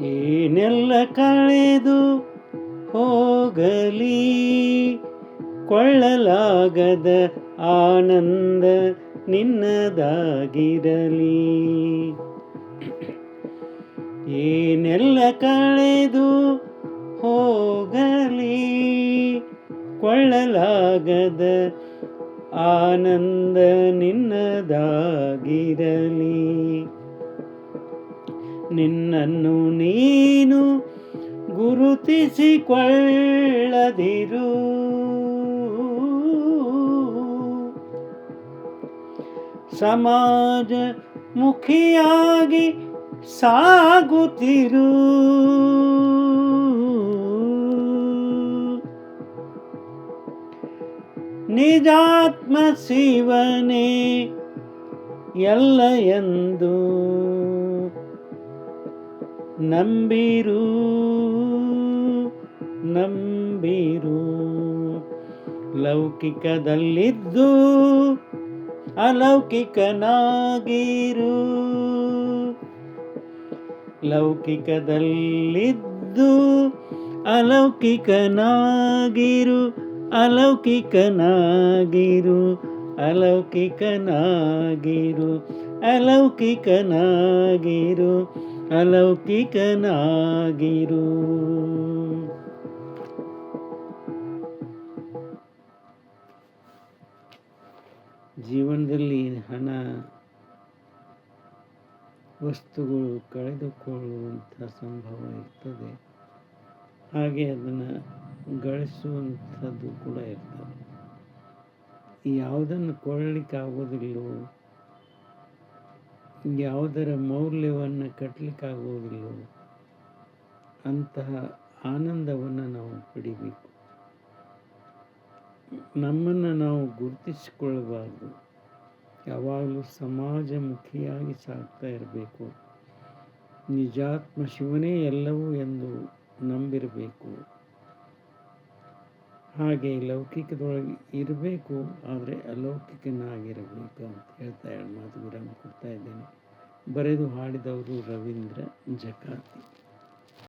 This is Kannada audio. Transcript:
ಏನೆಲ್ಲ ಕಳೆದು ಹೋಗಲಿ, ಕೊಳ್ಳಲಾಗದ ಆನಂದ ನಿನ್ನದಾಗಿರಲಿ. ಏನೆಲ್ಲ ಕಳೆದು ಹೋಗಲಿ, ಕೊಳ್ಳಲಾಗದ ಆನಂದ ನಿನ್ನದಾಗಿರಲಿ. ನಿನ್ನನ್ನು ನೀನು ಗುರುತಿಸಿಕೊಳ್ಳದಿರು, ಸಮಾಜ ಮುಖಿಯಾಗಿ ಸಾಗುತ್ತಿರು. ನಿಜಾತ್ಮ ಶಿವನೇ ಎಲ್ಲ ಎಂದು ನಂಬಿರು, ನಂಬಿರು. ಲೌಕಿಕದಲ್ಲಿದ್ದು ಅಲೌಕಿಕನಾಗಿರು, ಲೌಕಿಕದಲ್ಲಿದ್ದು ಅಲೌಕಿಕನಾಗಿರು, ಅಲೌಕಿಕನಾಗಿರು, ಅಲೌಕಿಕನಾಗಿರು, ಅಲೌಕಿಕನಾಗಿರು, ಅಲೌಕಿಕನಾಗಿರು. ಜೀವನದಲ್ಲಿ ಹಣ, ವಸ್ತುಗಳು ಕಳೆದುಕೊಳ್ಳುವಂಥ ಸಂಭವ ಇರ್ತದೆ. ಹಾಗೆ ಅದನ್ನು ಗಳಿಸುವಂಥದ್ದು ಕೂಡ ಇರ್ತದೆ. ಯಾವುದನ್ನು ಕೊಳ್ಳಲಿಕ್ಕಾಗೋದಿಲ್ಲವೋ, ಯಾವುದರ ಮೌಲ್ಯವನ್ನು ಕಟ್ಟಲಿಕ್ಕಾಗೋದಿಲ್ಲವೋ ಅಂತಹ ಆನಂದವನ್ನು ನಾವು ಪಡಿಬೇಕು. ನಮ್ಮನ್ನು ನಾವು ಗುರುತಿಸಿಕೊಳ್ಳಬಾರ್ದು. ಯಾವಾಗಲೂ ಸಮಾಜಮುಖಿಯಾಗಿ ಸಾಗ್ತಾ ಇರಬೇಕು. ನಿಜಾತ್ಮ ಶಿವನೇ ಎಲ್ಲವೂ ಎಂದು ನಂಬಿರಬೇಕು. ಹಾಗೆ ಲೌಕಿಕದೊಳಗೆ ಇರಬೇಕು, ಆದರೆ ಅಲೌಕಿಕನಾಗಿರಬೇಕು ಅಂತ ಹೇಳ್ತಾ ಎರಡು ಮಾತು ವಿರಾಮ ಕೊಡ್ತಾ ಇದ್ದೇನೆ. ಬರೆದು ಹಾಡಿದವರು ರವೀಂದ್ರ ಜಕಾತಿ.